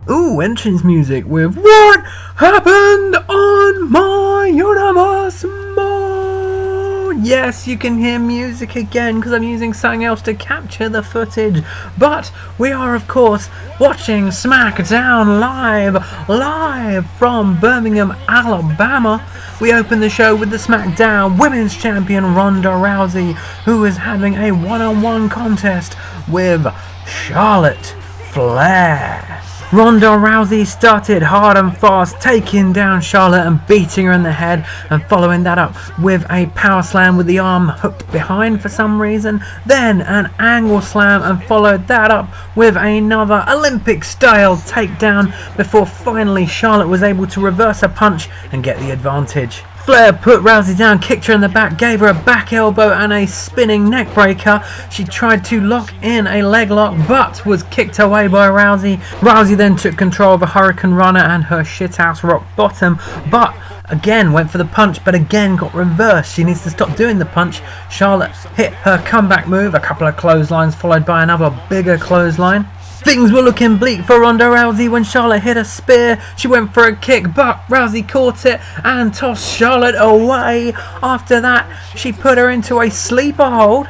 Ooh, entrance music with What Happened on My Universe Mode. Yes, you can hear music again because I'm using something else to capture the footage. But we are, of course, watching Smackdown live from Birmingham, Alabama. We open the show with the Smackdown Women's Champion Ronda Rousey, who is having a one-on-one contest with Charlotte Flair. Ronda Rousey started hard and fast, taking down Charlotte and beating her in the head, and following that up with a power slam with the arm hooked behind for some reason, then an angle slam, and followed that up with another Olympic style takedown before finally Charlotte was able to reverse a punch and get the advantage. Flair put Rousey down, kicked her in the back, gave her a back elbow and a spinning neck breaker. She tried to lock in a leg lock but was kicked away by Rousey. Rousey then took control of a Hurricane Runner and her shithouse rock bottom, but again went for the punch, but again got reversed. She needs to stop doing the punch. Charlotte hit her comeback move, a couple of clotheslines followed by another bigger clothesline. Things were looking bleak for Ronda Rousey when Charlotte hit a spear. She went for a kick, but Rousey caught it and tossed Charlotte away. After that, she put her into a sleeper hold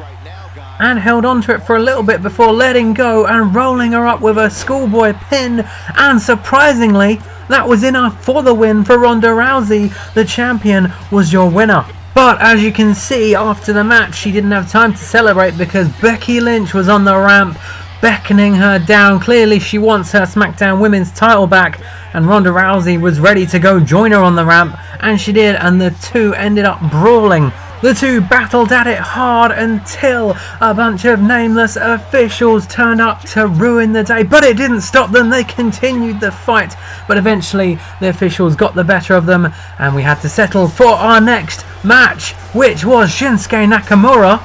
and held onto it for a little bit before letting go and rolling her up with a schoolboy pin. And surprisingly, that was enough for the win for Ronda Rousey. The champion was your winner. But as you can see, after the match, she didn't have time to celebrate because Becky Lynch was on the ramp, beckoning her down. Clearly she wants her SmackDown Women's title back, and Ronda Rousey was ready to go join her on the ramp, and she did, and the two ended up brawling. The two battled at it hard until a bunch of nameless officials turned up to ruin the day, but it didn't stop them. They continued the fight, but eventually the officials got the better of them, and we had to settle for our next match, which was Shinsuke Nakamura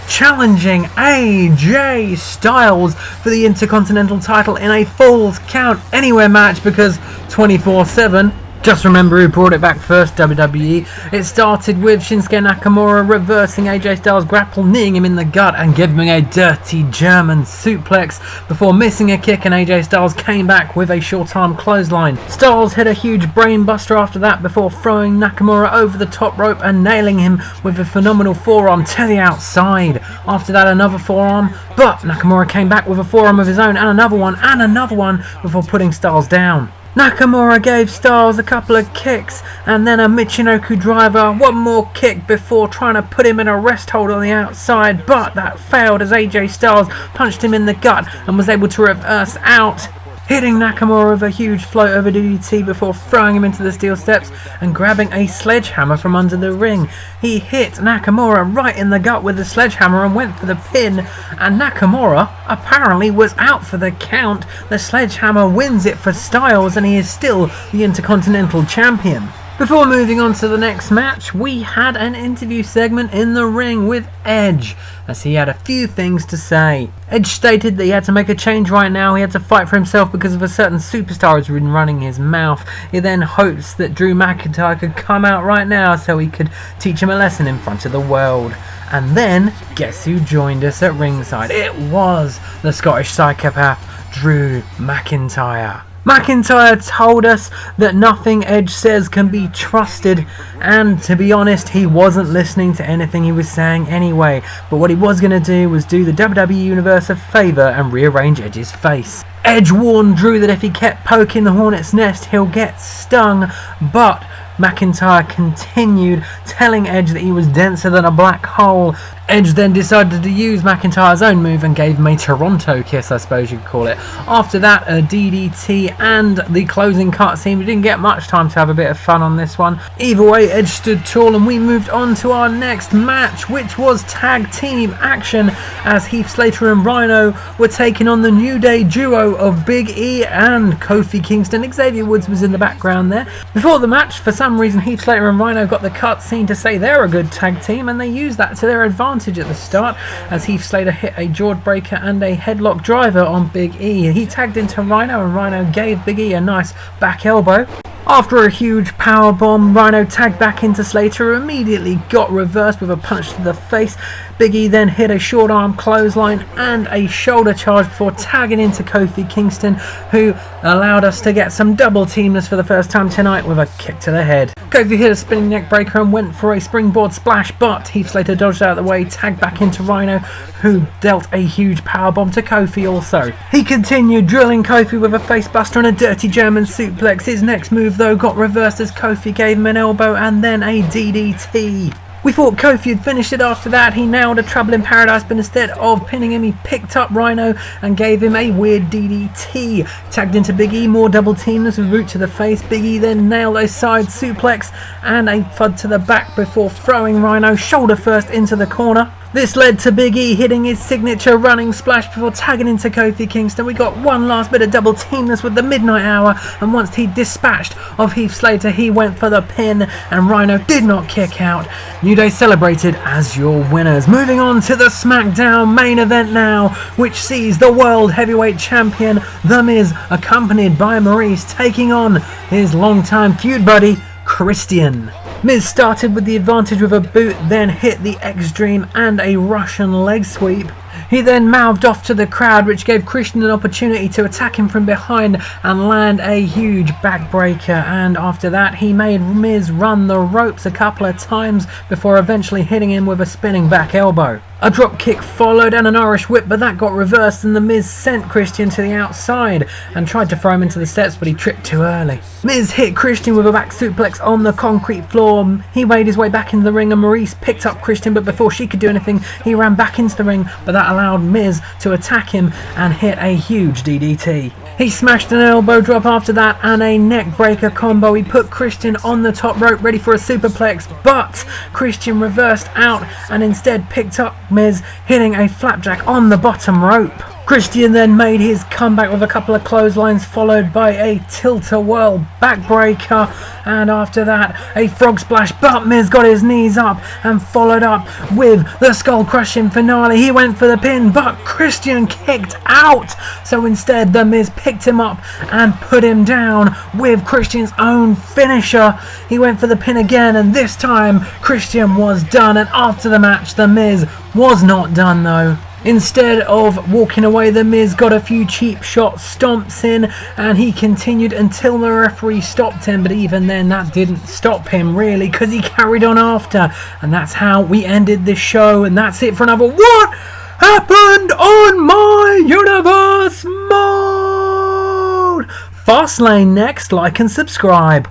challenging AJ Styles for the Intercontinental title in a Falls Count Anywhere match, because 24/7. Just remember who brought it back first, WWE. It started with Shinsuke Nakamura reversing AJ Styles' grapple, kneeing him in the gut and giving him a dirty German suplex before missing a kick, and AJ Styles came back with a short-arm clothesline. Styles hit a huge brainbuster after that before throwing Nakamura over the top rope and nailing him with a phenomenal forearm to the outside. After that, another forearm, but Nakamura came back with a forearm of his own and another one before putting Styles down. Nakamura gave Styles a couple of kicks and then a Michinoku driver, one more kick before trying to put him in a rest hold on the outside, but that failed as AJ Styles punched him in the gut and was able to reverse out, hitting Nakamura with a huge float over DDT before throwing him into the steel steps and grabbing a sledgehammer from under the ring. He hit Nakamura right in the gut with the sledgehammer and went for the pin, and Nakamura apparently was out for the count. The sledgehammer wins it for Styles, and he is still the Intercontinental Champion. Before moving on to the next match, we had an interview segment in the ring with Edge, as he had a few things to say. Edge stated that he had to make a change right now. He had to fight for himself because of a certain superstar who's been running his mouth. He then hopes that Drew McIntyre could come out right now so he could teach him a lesson in front of the world. And then, guess who joined us at ringside? It was the Scottish psychopath, Drew McIntyre. McIntyre told us that nothing Edge says can be trusted, and to be honest, he wasn't listening to anything he was saying anyway, but what he was going to do was do the WWE Universe a favour and rearrange Edge's face. Edge warned Drew that if he kept poking the hornet's nest, he'll get stung, but McIntyre continued, telling Edge that he was denser than a black hole. Edge then decided to use McIntyre's own move and gave him a Toronto kiss, I suppose you'd call it. After that, a DDT and the closing cutscene. We didn't get much time to have a bit of fun on this one. Either way, Edge stood tall, and we moved on to our next match, which was tag team action, as Heath Slater and Rhino were taking on the New Day duo of Big E and Kofi Kingston. Xavier Woods was in the background there. Before the match, for some reason, Heath Slater and Rhino got the cutscene to say they're a good tag team, and they used that to their advantage at the start, as Heath Slater hit a Jawbreaker and a headlock driver on Big E. He tagged into Rhino, and Rhino gave Big E a nice back elbow. After a huge powerbomb, Rhino tagged back into Slater, who immediately got reversed with a punch to the face. Big E then hit a short arm clothesline and a shoulder charge before tagging into Kofi Kingston, who allowed us to get some double teamness for the first time tonight with a kick to the head. Kofi hit a spinning neck breaker and went for a springboard splash, but Heath Slater dodged out of the way, tagged back into Rhino, who dealt a huge powerbomb to Kofi also. He continued drilling Kofi with a facebuster and a dirty German suplex. His next move though got reversed as Kofi gave him an elbow and then a DDT. We thought Kofi had finished it after that. He nailed a Trouble in Paradise, but instead of pinning him, he picked up Rhino and gave him a weird DDT. Tagged into Big E, more double teamness with root to the face. Big E then nailed a side suplex and a thud to the back before throwing Rhino shoulder first into the corner. This led to Big E hitting his signature running splash before tagging into Kofi Kingston. We got one last bit of double teamness with the Midnight Hour, and once he dispatched of Heath Slater, he went for the pin and Rhino did not kick out. New Day celebrated as your winners. Moving on to the Smackdown main event now, which sees the World Heavyweight Champion The Miz, accompanied by Maurice, taking on his longtime feud buddy Christian. Miz started with the advantage with a boot, then hit the X-Dream and a Russian leg sweep. He then mouthed off to the crowd, which gave Christian an opportunity to attack him from behind and land a huge backbreaker, and after that he made Miz run the ropes a couple of times before eventually hitting him with a spinning back elbow. A drop kick followed and an Irish whip, but that got reversed and The Miz sent Christian to the outside and tried to throw him into the steps, but he tripped too early. Miz hit Christian with a back suplex on the concrete floor. He made his way back into the ring and Maurice picked up Christian, but before she could do anything, he ran back into the ring, but that allowed Miz to attack him and hit a huge DDT. He smashed an elbow drop after that and a neck breaker combo. He put Christian on the top rope ready for a superplex, but Christian reversed out and instead picked up Miz, hitting a flapjack on the bottom rope. Christian then made his comeback with a couple of clotheslines followed by a tilt-a-whirl backbreaker, and after that a frog splash, but Miz got his knees up and followed up with the skull crushing finale. He went for the pin, but Christian kicked out, so instead The Miz picked him up and put him down with Christian's own finisher. He went for the pin again, and this time Christian was done, and after the match The Miz was not done though. Instead of walking away, The Miz got a few cheap shot stomps in and he continued until the referee stopped him, but even then that didn't stop him really because he carried on after, and that's how we ended this show, and that's it for another What Happened on My Universe mode. Fastlane next, like and subscribe.